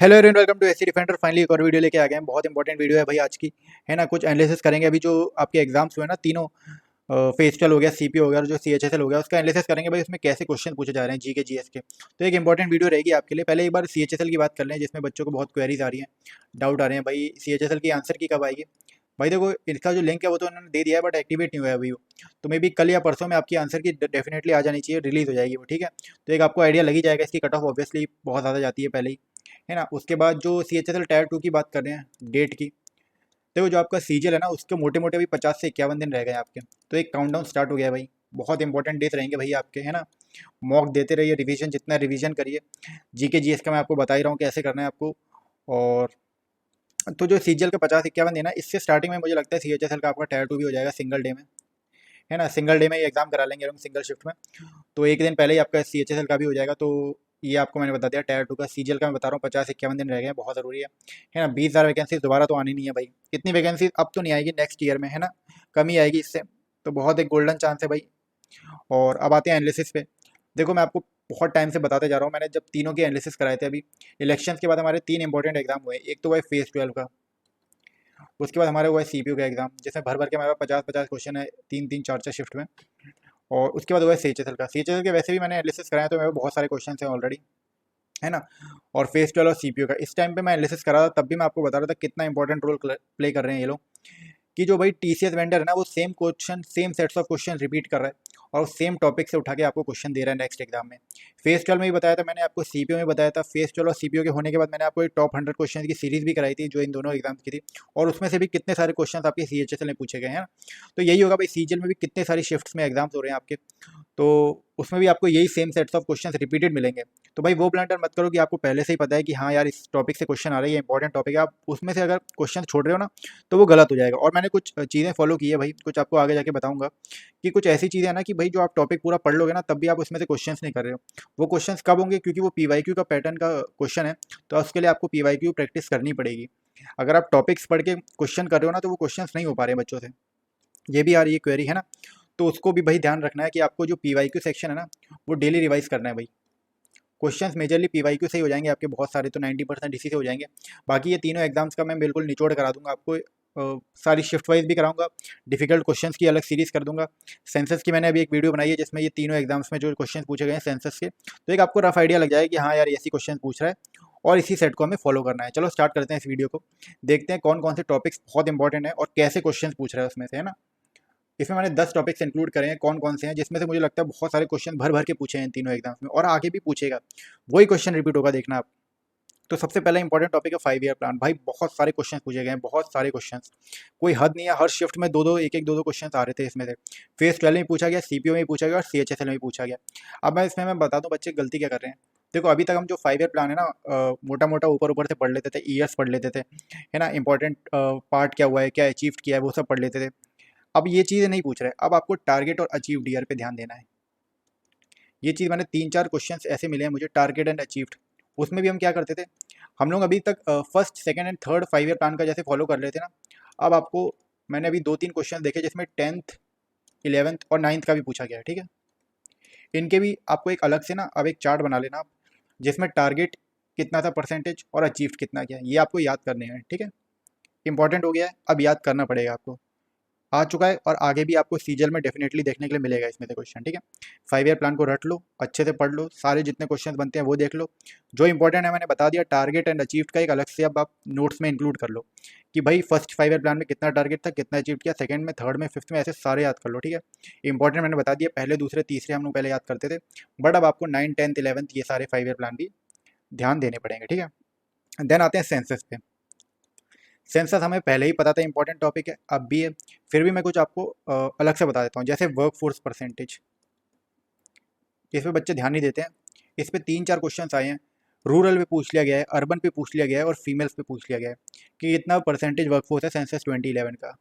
Hello everyone, welcome to AC defender. Finally एक और video लेके आ गए हैं। बहुत इंपॉर्टेंट वीडियो है भाई आज की, है ना। कुछ एनालिसिस करेंगे अभी जो आपके एग्जाम्स हुए हैं ना, तीनों फेस्टल हो गया, सीपी हो गया और जो सीएचएसएल हो गया, उसका एनालिसिस करेंगे भाई। उसमें कैसे क्वेश्चन पूछे जा रहे हैं जीके जीएस के। तो एक इंपॉर्टेंट वीडियो रहेगी आपके लिए। पहले एक बार सीएचएसएल की बात कर लें, जिसमें बच्चों को बहुत क्वेरीज आ रही हैं, डाउट आ रहे हैं भाई सीएचएसएल की आंसर की कब आएगी। भाई देखो, इसका जो लिंक है वो तो उन्होंने दे दिया है, बट एक्टिवेट नहीं हुआ है अभी वो। तो मे बी कल या परसों में आपकी आंसर की डेफिनेटली आ जानी चाहिए, रिलीज हो जाएगी वो, ठीक है। तो एक आपको आइडिया लग ही जाएगा। इसकी कट ऑफ ऑब्वियसली बहुत ज़्यादा जाती है पहले ही, है ना। उसके बाद जो C H S L tier 2 की बात कर रहे हैं डेट की, देखो जो आपका सीजल है ना, उसके मोटे मोटे भी 50 से 51 दिन रह गए आपके। तो एक काउंटडाउन स्टार्ट हो गया है भाई। बहुत इंपॉर्टेंट डेज रहेंगे भाई आपके, है ना। मॉक देते रहिए, रिवीजन जितना रिवीजन करिए। जीके जीएस का मैं आपको बता ही रहा हूँ कैसे करना है आपको। और तो जो सीजल का 50 51 दिन है, इससे स्टार्टिंग में मुझे लगता है सी एच एस एल का आपका टायर 2 भी हो जाएगा सिंगल डे में, है ना। सिंगल डे में ही एग्जाम करा लेंगे हम, सिंगल शिफ्ट में। तो एक दिन पहले ही आपका सी एच एस एल का भी हो जाएगा। तो ये आपको मैंने बता दिया टायर 2 का। सीजीएल का मैं बता रहा हूँ 50 51 दिन रह गए हैं, बहुत ज़रूरी है ना। 20,000 वैकेंसी दोबारा तो आनी नहीं है भाई। इतनी वैकेंसी अब तो नहीं आएगी नेक्स्ट ईयर में, है ना। कमी आएगी इससे। तो बहुत एक गोल्डन चांस है भाई। और अब आते हैं एनालिसिस पे। देखो मैं आपको बहुत टाइम से बताते जा रहा हूँ, मैंने जब तीनों के एनालिसिस कराए थे अभी इलेक्शंस के बाद, हमारे 3 इंपॉर्टेंट एग्जाम हुए। एक तो भाई फेज 12 का, उसके बाद हमारे हुआ है सीपीयू का एग्जाम, जिसमें भर भर के हमारे 50 50 क्वेश्चन है, 3 3 4 4 शिफ्ट में। और उसके बाद हुआ है सीएचएसएल का। सीएचएसएल के वैसे भी मैंने एनालिसिस कराया, तो मेरे पास बहुत सारे क्वेश्चन हैं ऑलरेडी, है ना। और फेज 12 और सीपीयू का इस टाइम पे मैं एनालिसिस करा था, तब भी मैं आपको बता रहा था कितना इंपॉर्टेंट रोल प्ले कर रहे हैं ये लोग। कि जो भाई टीसीएस वेंडर है ना, वो same question, same sets of question repeat कर रहा है और सेम टॉपिक से उठा के आपको क्वेश्चन दे रहा है नेक्स्ट एग्जाम में। फेज 12 में भी बताया था मैंने आपको, सीपीओ में बताया था। फेज 12 और सीपीओ के होने के बाद मैंने आपको एक टॉप 100 क्वेश्चन की सीरीज भी कराई थी, जो इन दोनों एग्जाम्स की थी। और उसमें से भी कितने सारे क्वेश्चन आपके सीएचएसएल में पूछे गए हैं ना। तो यही होगा भाई, सीजीएल में भी कितने सारी शिफ्ट्स में एग्जाम्स हो रहे हैं आपके। तो उसमें भी आपको यही same sets of questions repeated मिलेंगे। तो भाई वो ब्लंडर मत करो कि आपको पहले से ही पता है कि हाँ यार इस टॉपिक से क्वेश्चन आ रही है, इंपॉर्टेंट टॉपिक है, आप उसमें से अगर क्वेश्चन छोड़ रहे हो ना, तो वो गलत हो जाएगा। और मैंने कुछ चीज़ें फॉलो की है भाई, कुछ आपको आगे जाके बताऊंगा। कि कुछ ऐसी चीज़ें हैं ना कि भाई जो आप टॉपिक पूरा पढ़ लोगे ना, तब भी आप उसमें से क्वेश्चंस नहीं कर रहे हो। वो क्वेश्चंस कब होंगे, क्योंकि वो पीवाईक्यू का पैटर्न का क्वेश्चन है। तो उसके लिए आपको पीवाईक्यू प्रैक्टिस करनी पड़ेगी। अगर आप टॉपिक्स पढ़ के क्वेश्चन कर रहे हो ना, तो वो क्वेश्चंस नहीं हो पा रहे हैं बच्चों से। ये भी आ रही है क्वेरी, है ना। तो उसको भी भाई ध्यान रखना है कि आपको जो पीवाईक्यू सेक्शन है ना, वो डेली रिवाइज करना है भाई। क्वेश्चंस मेजरली पीवाईक्यू से ही हो जाएंगे आपके, बहुत सारे तो 90% इसी से हो जाएंगे। बाकी ये तीनों एग्जाम्स का मैं बिल्कुल निचोड़ करा दूंगा आपको। सारी शिफ्ट वाइज भी कराऊंगा। डिफिकल्ट क्वेश्चंस की अलग सीरीज कर दूंगा। सेंसस की मैंने अभी एक वीडियो बनाई है, जिसमें ये तीनों एग्जाम्स में जो क्वेश्चन पूछे गए हैं सेंसस के, तो एक आपको रफ आइडिया लग जाएगा कि हाँ यार ऐसी क्वेश्चन पूछ रहा है और इसी सेट को हमें फॉलो करना है। चलो स्टार्ट करते हैं इस वीडियो को। देखते हैं कौन कौन से टॉपिक्स बहुत इंपॉर्टेंट है और कैसे क्वेश्चन पूछ रहा है उसमें से, है ना। इसमें मैंने 10 टॉपिक्स इंक्लूड करे हैं, कौन कौन से हैं, जिसमें से मुझे लगता है बहुत सारे क्वेश्चन भर भर के पूछे हैं इन तीनों एग्जाम्स में, और आगे भी पूछेगा। वही क्वेश्चन रिपीट होगा, देखना आप। तो सबसे पहला इंपॉर्टेंट टॉपिक है 5 ईयर प्लान। भाई बहुत सारे क्वेश्चन पूछे गए हैं, बहुत सारे क्वेश्चन, कोई हद नहीं है। हर शिफ्ट में दो दो एक एक दो दो क्वेश्चन आ रहे थे इसमें से। फेज 12 में पूछा गया, सीपीओ में पूछा गया और सीएचएसएल में पूछा गया। अब मैं इसमें बता दूं बच्चे गलती क्या कर रहे हैं। देखो अभी तक हम जो 5 ईयर प्लान है ना, मोटा मोटा ऊपर ऊपर से पढ़ लेते थे, ईयर्स पढ़ लेते थे, है ना। इंपॉर्टेंट पार्ट क्या हुआ है, क्या अचीव किया है, वो सब पढ़ लेते थे। अब ये चीज़ नहीं पूछ रहे। अब आपको टारगेट और अचीव्ड ईयर पे ध्यान देना है। ये चीज़ मैंने 3 4 क्वेश्चंस ऐसे मिले हैं मुझे, टारगेट एंड अचीव्ड। उसमें भी हम क्या करते थे, हम लोग अभी तक first second and third 5 year plan का जैसे फॉलो कर रहे थे ना। अब आपको मैंने अभी 2 3 क्वेश्चन देखे जिसमें 10th 11th और 9th का भी पूछा गया है, ठीक है। इनके भी आपको एक अलग से ना अब एक चार्ट बना लेना आप, जिसमें टारगेट कितना था परसेंटेज और अचीव्ड कितना किया, ये आपको याद करने हैं, ठीक है। इंपॉर्टेंट हो गया है, अब याद करना पड़ेगा आपको। आ चुका है और आगे भी आपको सीजल में डेफिनेटली देखने के लिए मिलेगा इसमें से क्वेश्चन, ठीक है। 5 ईयर प्लान को रट लो, अच्छे से पढ़ लो, सारे जितने क्वेश्चन बनते हैं वो देख लो। जो इंपॉर्टेंट है मैंने बता दिया। टारगेट एंड अचीव्ड का एक अलग से अब आप नोट्स में इंक्लूड कर लो, कि भाई फर्स्ट 5 ईयर प्लान में कितना टारगेट था, कितना अचीव किया, सेकंड में, थर्ड में, फिफ्थ में, ऐसे सारे याद कर लो, ठीक है। इंपॉर्टेंट मैंने बता दिया, पहले दूसरे तीसरे हम लोग पहले याद करते थे, बट अब आपको 9 10th 11th ये सारे 5 ईयर प्लान भी ध्यान देने पड़ेंगे, ठीक है। देन आते हैं सेंसस पे। सेंसस हमें पहले ही पता था इंपॉर्टेंट टॉपिक है, अब भी है। फिर भी मैं कुछ आपको अलग से बता देता हूँ, जैसे वर्क फोर्स परसेंटेज। इस पे बच्चे ध्यान नहीं देते हैं। इस पे 3 4 क्वेश्चन आए हैं। रूरल पे पूछ लिया गया है, अर्बन पे पूछ लिया गया है और फीमेल्स पे पूछ लिया गया है कि इतना परसेंटेज वर्कफोर्स है सेंसस 2011 का।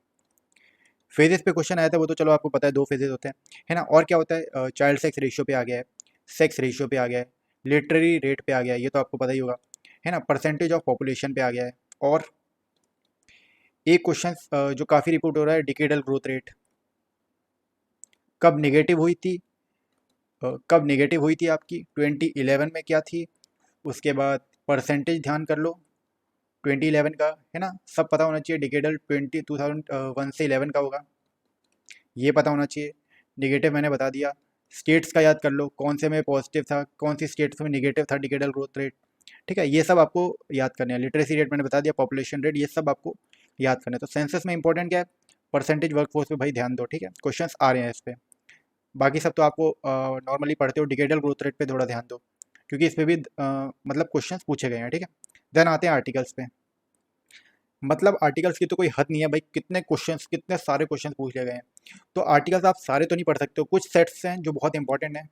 फेजेस पे क्वेश्चन आया था, वो तो चलो आपको पता है, 2 फेजेस होते हैं, है ना। और क्या होता है, चाइल्ड सेक्स रेशियो पे आ गया है, सेक्स रेशियो पे आ गया है, लिटरेरी रेट पे आ गया है, ये तो आपको पता ही होगा, है ना। परसेंटेज ऑफ पॉपुलेशन पे आ गया है। और एक क्वेश्चन जो काफ़ी रिपोर्ट हो रहा है, डिकेडल ग्रोथ रेट कब नेगेटिव हुई थी, कब नेगेटिव हुई थी आपकी 2011 में क्या थी, उसके बाद परसेंटेज ध्यान कर लो 2011 का, है ना, सब पता होना चाहिए। डिकेडल 2001 से 11 का होगा, ये पता होना चाहिए। निगेटिव मैंने बता दिया। स्टेट्स का याद कर लो, कौन से में पॉजिटिव था, कौन सी स्टेट्स में निगेटिव था डिकेडल ग्रोथ रेट, ठीक है, ये सब आपको याद करने हैं। लिटरेसी रेट मैंने बता दिया, पॉपुलेशन रेट, ये सब आपको याद करना है। तो सेंसस में इंपॉर्टेंट क्या है, परसेंटेज वर्कफोर्स पे भाई ध्यान दो, ठीक है, क्वेश्चंस आ रहे हैं इस पे। बाकी सब तो आपको नॉर्मली पढ़ते हो, डिकेडल ग्रोथ रेट पे थोड़ा ध्यान दो, क्योंकि इस पे भी मतलब क्वेश्चंस पूछे गए हैं, ठीक है। देन आते हैं आर्टिकल्स पे। मतलब आर्टिकल्स की तो कोई हद नहीं है भाई, कितने क्वेश्चंस, कितने सारे क्वेश्चंस पूछ लिए गए हैं। तो आर्टिकल्स आप सारे तो नहीं पढ़ सकते हो, कुछ सेट्स हैं जो बहुत इंपॉर्टेंट हैं।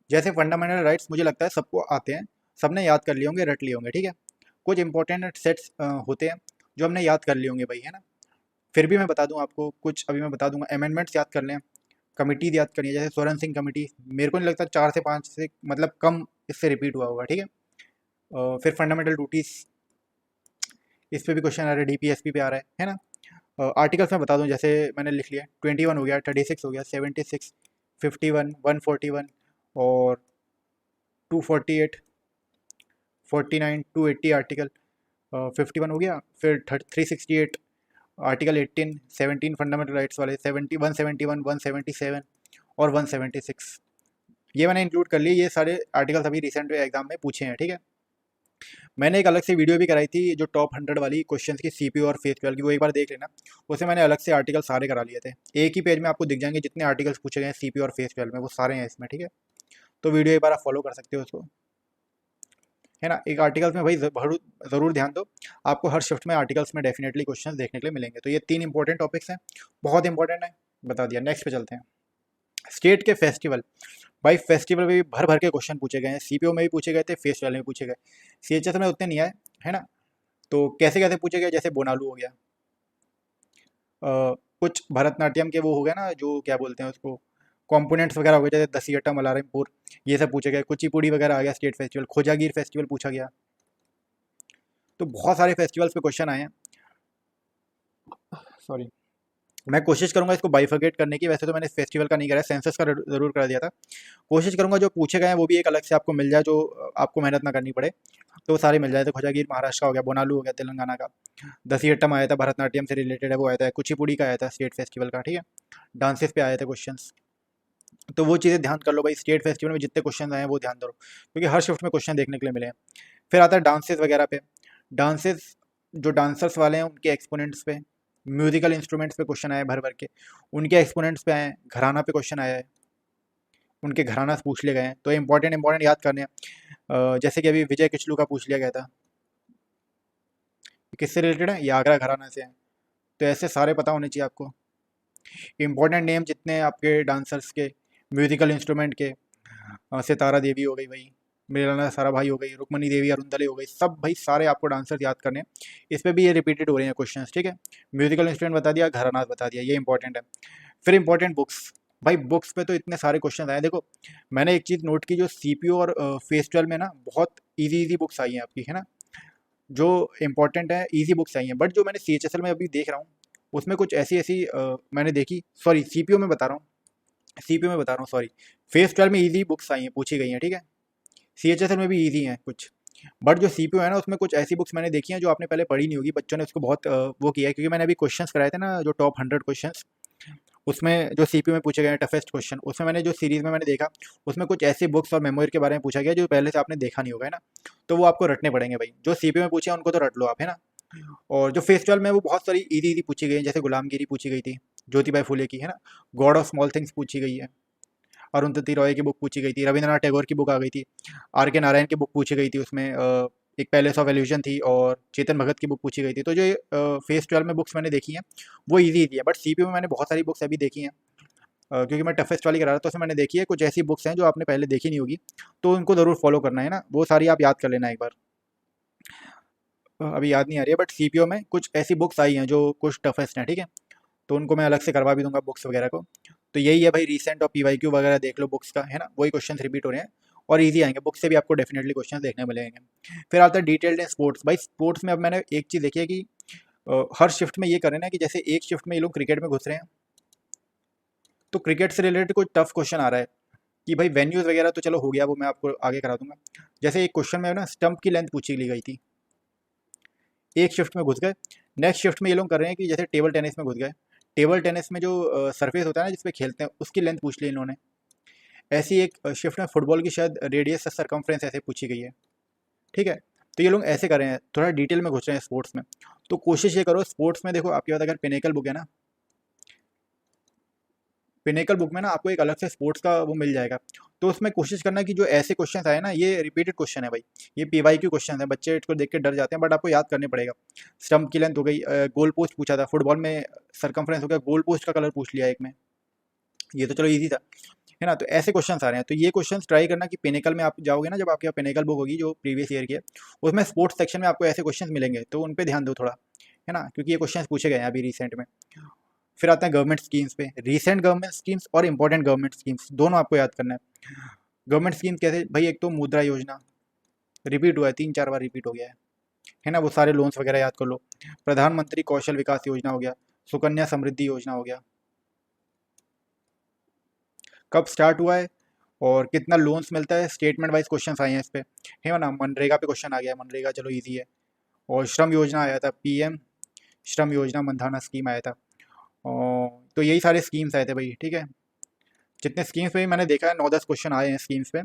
जैसे फंडामेंटल राइट्स मुझे लगता है सबको आते हैं, सबने याद कर लिए होंगे, रट लिए होंगे, ठीक है। कुछ इंपॉर्टेंट सेट्स होते हैं जो हमने याद कर लिए होंगे भाई, है ना। फिर भी मैं बता दूं आपको कुछ, अभी मैं बता दूंगा। अमेंडमेंट्स याद कर लें, कमिटीज याद करनी है, जैसे सोरेन सिंह कमेटी, मेरे को नहीं लगता 4 से 5 से मतलब कम इससे रिपीट हुआ होगा, ठीक है। फिर फंडामेंटल ड्यूटीज, इस पे भी क्वेश्चन आ रहा है, डीपीएसपी पे आ रहा है ना। आर्टिकल्स मैं बता दूं, जैसे मैंने लिख लिया 21 हो गया, 36 हो गया, 76, 51, 141 और 248, 49, 280 आर्टिकल। 51 हो गया, फिर 368 आर्टिकल 18, 17 फंडामेंटल राइट्स वाले, 171, 177 और 176, ये मैंने इंक्लूड कर लिए। ये सारे आर्टिकल्स अभी रिसेंट एग्जाम में पूछे हैं, ठीक है। मैंने एक अलग से वीडियो भी कराई थी जो टॉप 100 वाली क्वेश्चन की सीपीयू और फेस की, वो एक बार देख लेना। उसमें मैंने अलग से आर्टिकल सारे करा लिए थे, एक ही पेज में आपको दिख जाएंगे जितने आर्टिकल्स पूछे गए हैं सीपीयू और फेस में, वो सारे हैं इसमें, ठीक है। तो वीडियो एक बार आप फॉलो कर सकते हो उसको, है ना। एक आर्टिकल्स में भाई ज़रूर ध्यान दो, आपको हर शिफ्ट में आर्टिकल्स में डेफिनेटली क्वेश्चंस देखने के लिए मिलेंगे। तो ये 3 इंपॉर्टेंट टॉपिक्स हैं, बहुत इंपॉर्टेंट है, बता दिया। नेक्स्ट पे चलते हैं। स्टेट के फेस्टिवल, भाई फेस्टिवल में भी भर भर के क्वेश्चन पूछे गए हैं, सीपीओ में भी पूछे गए थे, फेस्टिवल में भी पूछे गए, सीएचएस में उतने नहीं आए, है ना। तो कैसे कैसे पूछे गए, जैसे बोनालू हो गया, कुछ भरतनाट्यम के वो हो गया ना, जो क्या बोलते हैं उसको, कंपोनेंट्स वगैरह हो गए, जैसे दसियट्टा मलारमपुर, ये सब पूछे गए। कुचिपुड़ी वगैरह आ गया स्टेट फेस्टिवल, खोजागिर फेस्टिवल पूछा गया। तो बहुत सारे फेस्टिवल्स पे क्वेश्चन आए हैं, सॉरी। मैं कोशिश करूंगा इसको बाइफर्केट करने की, वैसे तो मैंने फेस्टिवल का नहीं करा, सेंसस का जरूर कर दिया था। कोशिश करूंगा जो पूछे गए हैं वो भी एक अलग से आपको मिल जाए, जो आपको मेहनत ना करनी पड़े, तो वो सारे मिल जाए। तो खोजागिर महाराष्ट्र का हो गया, बोनालू हो गया तेलंगाना का, दसियट्टम आया था भरतनाट्यम से रिलेटेड है, वो आया था, कुचिपुड़ी का आया था स्टेट फेस्टिवल का, ठीक है। डांसेस पे आए थे क्वेश्चन, तो वो चीज़ें ध्यान कर लो भाई। स्टेट फेस्टिवल में जितने क्वेश्चन आए हैं वो ध्यान दो, क्योंकि हर शिफ्ट में क्वेश्चन देखने के लिए मिले हैं। फिर आता है डांसेस वगैरह पे। डांसेस, जो डांसर्स वाले हैं उनके एक्सपोनेंट्स पे, म्यूजिकल इंस्ट्रूमेंट्स पे क्वेश्चन आए भर भर के, उनके एक्सपोनेंट्स पे आए, घराना पे क्वेश्चन आया है, उनके घराना से पूछ लिए गए हैं। तो इंपॉर्टेंट इंपॉर्टेंट याद करने हैं। जैसे कि अभी विजय किचलू का पूछ लिया गया था, किससे रिलेटेड है, ये आगरा घराना से है। तो ऐसे सारे पता होने चाहिए आपको। इंपॉर्टेंट नेम जितने हैं आपके डांसर्स के, म्यूजिकल इंस्ट्रूमेंट के, सितारा देवी हो गई भाई, मृणाला साराभाई हो गई, रुक्मणी देवी अरुंदले हो गई, सब भाई सारे आपको डांसर्स याद करने हैं। इस पे भी ये रिपीटेड हो रहे हैं क्वेश्चन, ठीक है। म्यूजिकल इंस्ट्रूमेंट बता दिया, घराना बता दिया, ये इंपॉर्टेंट है। फिर इंपॉर्टेंट बुक्स, भाई बुक्स पे तो इतने सारे क्वेश्चन आए। देखो मैंने एक चीज़ नोट की, जो सीपीयू और फेस 12 में ना बहुत इजी बुक्स आई हैं आपकी, है ना, जो इंपॉर्टेंट है, इजी बुक्स आई हैं। बट जो मैंने सीएचएसएल में अभी देख रहा हूँ उसमें कुछ ऐसी ऐसी मैंने देखी, सॉरी सीपीयू में बता रहा हूँ, सीपीयू में बता रहा हूँ, सॉरी। फेस 12 में इजी बुक्स आई हैं, पूछी गई हैं, ठीक है। सीएचएसएल में भी इजी हैं कुछ, बट जो सीपीयू है ना उसमें कुछ ऐसी बुक्स मैंने देखी हैं जो आपने पहले पढ़ी नहीं होगी। बच्चों ने उसको बहुत वो किया है, क्योंकि मैंने अभी क्वेश्चंस कराए थे ना जो टॉप 100 क्वेश्चंस, उसमें जो सीपीयू में पूछे गए हैं टफेस्ट क्वेश्चन, उसमें मैंने जो सीरीज में मैंने देखा, उसमें कुछ ऐसे बुक्स और मेमोरी के बारे में पूछा गया जो पहले से आपने देखा नहीं होगा, है ना। तो वो आपको रटने पड़ेंगे भाई, जो सीपीयू में पूछे हैं उनको तो रट लो आप, है ना। और जो फेस 12 में वो बहुत सारी इजी इजी पूछी गई हैं, जैसे गुलामगिरी पूछी गई थी ज्योतिबाई फुले की, है ना। गॉड ऑफ स्मॉल थिंग्स पूछी गई है, अरुंधति रॉय की बुक पूछी गई थी, रविंद्रनाथ टैगोर की बुक आ गई थी, आर के नारायण की बुक पूछी गई थी, उसमें एक पैलेस ऑफ एल्यूजन थी, और चेतन भगत की बुक पूछी गई थी। तो जो फेस 12 में बुक्स मैंने देखी हैं वो इजी है। बट सीपीयू में मैंने बहुत सारी बुक्स अभी देखी हैं, क्योंकि मैं टफेस्ट वाली करा रहा था, तो उसमें मैंने देखी है कुछ ऐसी बुक्स हैं जो आपने पहले देखी नहीं होगी, तो उनको ज़रूर फॉलो करना है ना, वो सारी आप याद कर लेना एक बार। अभी याद नहीं आ रही है, बट सीपीओ में कुछ ऐसी बुक्स आई हैं जो कुछ टफेस्ट हैं, ठीक है। तो उनको मैं अलग से करवा भी दूंगा बुक्स वगैरह को। तो यही है भाई, रिसेंट और पीवाईक्यू वगैरह देख लो बुक्स का, है ना, वही क्वेश्चन रिपीट हो रहे हैं और इजी आएंगे, बुक से भी आपको डेफिनेटली क्वेश्चन देखने मिलेंगे। फिर आता है डिटेल्ड इन स्पोर्ट्स। भाई स्पोर्ट्स में अब मैंने एक चीज़ देखी है कि हर शिफ्ट में ये करें ना, कि जैसे एक शिफ्ट में ये लोग क्रिकेट में घुस रहे हैं, तो क्रिकेट से रिलेटेड कोई टफ क्वेश्चन आ रहा है कि भाई वेन्यूज़ वगैरह तो चलो हो गया, वो मैं आपको आगे करा दूंगा। जैसे एक क्वेश्चन में ना स्टंप की लेंथ पूछी ली गई थी, एक शिफ्ट में घुस गए। नेक्स्ट शिफ्ट में ये लोग कर रहे हैं कि जैसे टेबल टेनिस में घुस गए, टेबल टेनिस में जो सरफेस होता है ना जिसपे खेलते हैं उसकी लेंथ पूछ ली इन्होंने। ऐसी एक शिफ्ट में फुटबॉल की शायद रेडियस सरकमफ्रेंस ऐसे पूछी गई है, ठीक है। तो ये लोग ऐसे कर रहे हैं, थोड़ा डिटेल में घुस रहे हैं स्पोर्ट्स में। तो कोशिश ये करो स्पोर्ट्स में, देखो आपके पास अगर पिनेकल बुक है ना, पिनेकल बुक में ना आपको एक अलग से स्पोर्ट्स का वो मिल जाएगा। तो उसमें कोशिश करना कि जो ऐसे क्वेश्चन आए ना, ये रिपीटेड क्वेश्चन है भाई, ये PYQ क्वेश्चन है, बच्चे इसको देख के डर जाते हैं बट आपको याद करने पड़ेगा। स्टंप की लेंथ हो गई, गोल पोस्ट पूछा था, फुटबॉल में सरकमफ्रेंस हो गया, गोल पोस्ट का कलर पूछ लिया एक में, ये तो चलो इजी था, है ना। तो ऐसे क्वेश्चंस आ रहे हैं, तो ये क्वेश्चंस ट्राई करना कि पिनेकल में आप जाओगे ना, जब आपके यहाँ पिनेकल बुक होगी जो प्रीवियस ईयर की है, उसमें स्पोर्ट्स सेक्शन में आपको ऐसे क्वेश्चंस मिलेंगे, तो उन पे ध्यान दो थोड़ा, है ना, क्योंकि ये क्वेश्चंस पूछे गए हैं अभी रिसेंट में। फिर आते हैं गवर्नमेंट स्कीम्स पे, रिसेंट गवर्नमेंट स्कीम्स और इंपॉर्टेंट गवर्नमेंट स्कीम्स दोनों आपको याद करना है। गवर्नमेंट स्कीम कैसे भाई, एक तो मुद्रा योजना रिपीट हुआ है, 3-4 बार रिपीट हो गया है ना, वो सारे लोन्स वगैरह याद कर लो। प्रधानमंत्री कौशल विकास योजना हो गया, सुकन्या समृद्धि योजना हो गया, कब स्टार्ट हुआ है और कितना लोन्स मिलता है, स्टेटमेंट वाइज क्वेश्चन आए हैं इस पे, है ना। मनरेगा पे क्वेश्चन आ गया, मनरेगा चलो इजी है। और श्रम योजना आया था, PM श्रम योजना मनधाना स्कीम आया था। और तो यही सारे स्कीम्स आए थे भाई, ठीक है। जितने स्कीम्स पे भी मैंने देखा है 9-10 क्वेश्चन आए हैं स्कीम्स पे,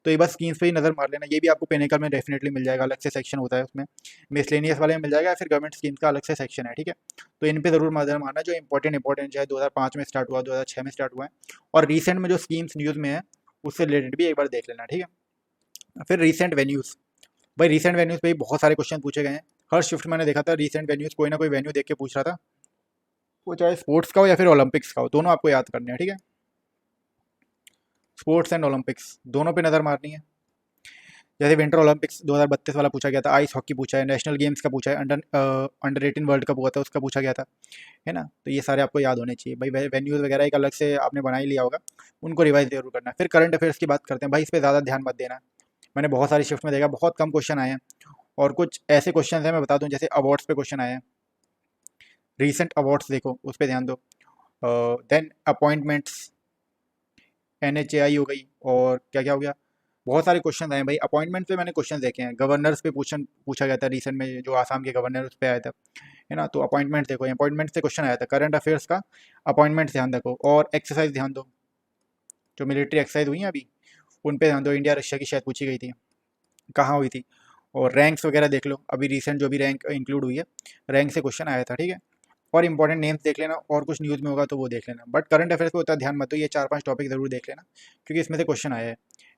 तो ये बस स्कीम्स पे ही नज़र मार लेना। ये भी आपको पेनेकल में डेफिनेटली मिल जाएगा, अलग से सेक्शन होता है उसमें, मिसलेनियस वाले में मिल जाएगा, फिर गवर्नमेंट स्कीम्स का अलग से सेक्शन है, ठीक है। तो इन पे ज़रूर नज़र मारना, जो इंपॉर्टेंट चाहे 2005 में स्टार्ट हुआ, 2006 में स्टार्ट हुआ है, और रिसेंट में जो स्कीम्स न्यूज़ में है उससे रिलेटेड भी एक बार देख लेना, ठीक है। फिर रिसेंट वेन्यूज़, भाई रिसेंट वेन्यूज़ पे भी बहुत सारे क्वेश्चन पूछे गए हैं। हर शिफ्ट मैंने देखा था रिसेंट वेन्यूज़, कोई ना कोई वेन्यू देख के पूछ रहा था, वो चाहे स्पोर्ट्स का हो या फिर ओलंपिक्स का हो, दोनों आपको याद करने हैं, ठीक है। स्पोर्ट्स एंड ओलंपिक्स दोनों पे नज़र मारनी है। जैसे विंटर ओलंपिक्स 2032 वाला पूछा गया था, आइस हॉकी पूछा है, नेशनल गेम्स का पूछा है, अंडर 18 वर्ल्ड कप हुआ था उसका पूछा गया था, है ना। तो ये सारे आपको याद होने चाहिए भाई। वेन्यूज़ वगैरह एक अलग से आपने बना ही लिया होगा, उनको रिवाइज जरूर करना है। फिर करंट अफेयर्स की बात करते हैं भाई, इस पर ज़्यादा ध्यान मत देना, मैंने बहुत सारी शिफ्ट में देखा बहुत कम क्वेश्चन आए हैं। और कुछ ऐसे क्वेश्चन हैं मैं बता दूं, जैसे अवार्ड्स पे क्वेश्चन आए हैं, रीसेंट अवार्ड्स देखो उस पर ध्यान दो। देन अपॉइंटमेंट्स, NHAI हो गई, और क्या क्या हो गया, बहुत सारे क्वेश्चन आए भाई। अपॉइंटमेंट पे मैंने क्वेश्चन देखे हैं, गवर्नर्स पे पूछा गया था रिसेंट में, जो आसाम के गवर्नर उस पर आया था, है ना। तो अपॉइंटमेंट देखो, अपॉइंटमेंट से क्वेश्चन आया था, करंट अफेयर्स का अपॉइंटमेंट ध्यान रखो। और एक्सरसाइज ध्यान दो, जो मिलिट्री एक्सरसाइज हुई है अभी उन पे ध्यान दो, इंडिया रशिया की शायद पूछी गई थी, कहाँ हुई थी। और रैंक्स वगैरह देख लो, अभी रिसेंट जो भी रैंक इंक्लूड हुई है, रैंक से क्वेश्चन आया था, ठीक है। और इंपॉर्टेंट नेम्स देख लेना, और कुछ न्यूज़ में होगा तो वो देख लेना, बट करंट अफेयर्स पे उतना ध्यान मत दो, ये 4-5 टॉपिक जरूर देख लेना, क्योंकि इसमें से क्वेश्चन आया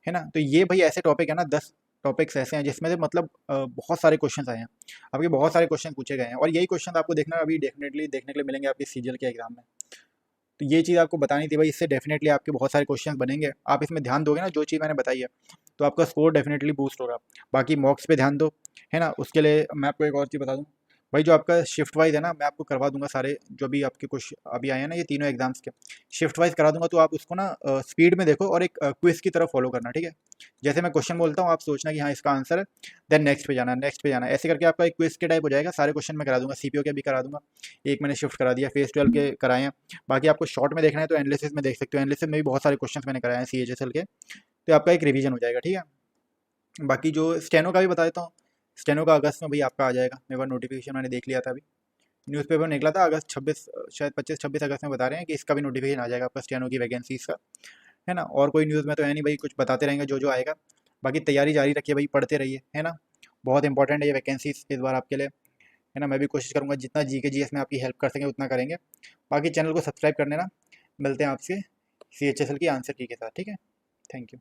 है ना। तो ये भाई ऐसे टॉपिक है ना, 10 टॉपिक्स ऐसे हैं जिसमें से मतलब बहुत सारे क्वेश्चन आए हैं, आपके बहुत सारे क्वेश्चन पूछे गए हैं, और यही क्वेश्चन आपको देखना अभी डेफिनेटली देखने के लिए मिलेंगे आपके सीजीएल के एग्जाम में। तो ये चीज़ आपको बतानी थी भाई, इससे डेफिनेटली आपके बहुत सारे क्वेश्चन बनेंगे, आप इसमें ध्यान दोगे ना जो चीज़ मैंने बताई है, तो आपका स्कोर डेफिनेटली बूस्ट होगा। बाकी मॉक्स पे ध्यान दो, है ना। उसके लिए मैं आपको एक और चीज़ बता दूं भाई, जो आपका शिफ्ट वाइज है ना, मैं आपको करवा दूंगा सारे जो भी आपके कुछ अभी आए हैं ना, ये तीनों एग्जाम्स के शिफ्ट वाइज करा दूंगा, तो आप उसको ना स्पीड में देखो और एक क्विज की तरफ फॉलो करना, ठीक है। जैसे मैं क्वेश्चन बोलता हूँ आप सोचना कि हाँ इसका आंसर है, देन नेक्स्ट पे जाना, नेक्स्ट पे जाना, ऐसे करके आपका एक क्विज के टाइप हो जाएगा। सारे क्वेश्चन मैं करा दूंगा, CPO के भी करा दूंगा, एक मैंने शिफ्ट करा दिया, फेज 12 के कराए हैं। बाकी आपको शॉर्ट में देखना है तो एनालिसिस में देख सकते हो, एनालिसिस में भी बहुत सारे क्वेश्चन मैंने कराए हैं CHSL के, तो आपका एक रिवीजन हो जाएगा, ठीक है। बाकी जो स्टेनो का भी बता देता हूँ, स्टेनो का अगस्त में भाई आपका आ जाएगा, मेरे पास नोटिफिकेशन मैंने देख लिया था अभी, न्यूज़पेपर निकला था अगस्त 26, शायद 25-26 अगस्त में बता रहे हैं कि इसका भी नोटिफिकेशन आ जाएगा आपका स्टेनो की वैकेंसीज का, है ना। और कोई न्यूज़ में तो है नहीं भाई, कुछ बताते रहेंगे जो जो आएगा। बाकी तैयारी जारी रखिए भाई, पढ़ते रहिए, है ना। बहुत इंपॉर्टेंट है ये वैकेंसीज इस बार आपके लिए, है ना। मैं भी कोशिश करूँगा जितना GK GS में आपकी हेल्प कर सकें उतना करेंगे। बाकी चैनल को सब्सक्राइब कर लेना, मिलते हैं आपसे CHSL की आंसर की के साथ, ठीक है। Thank you.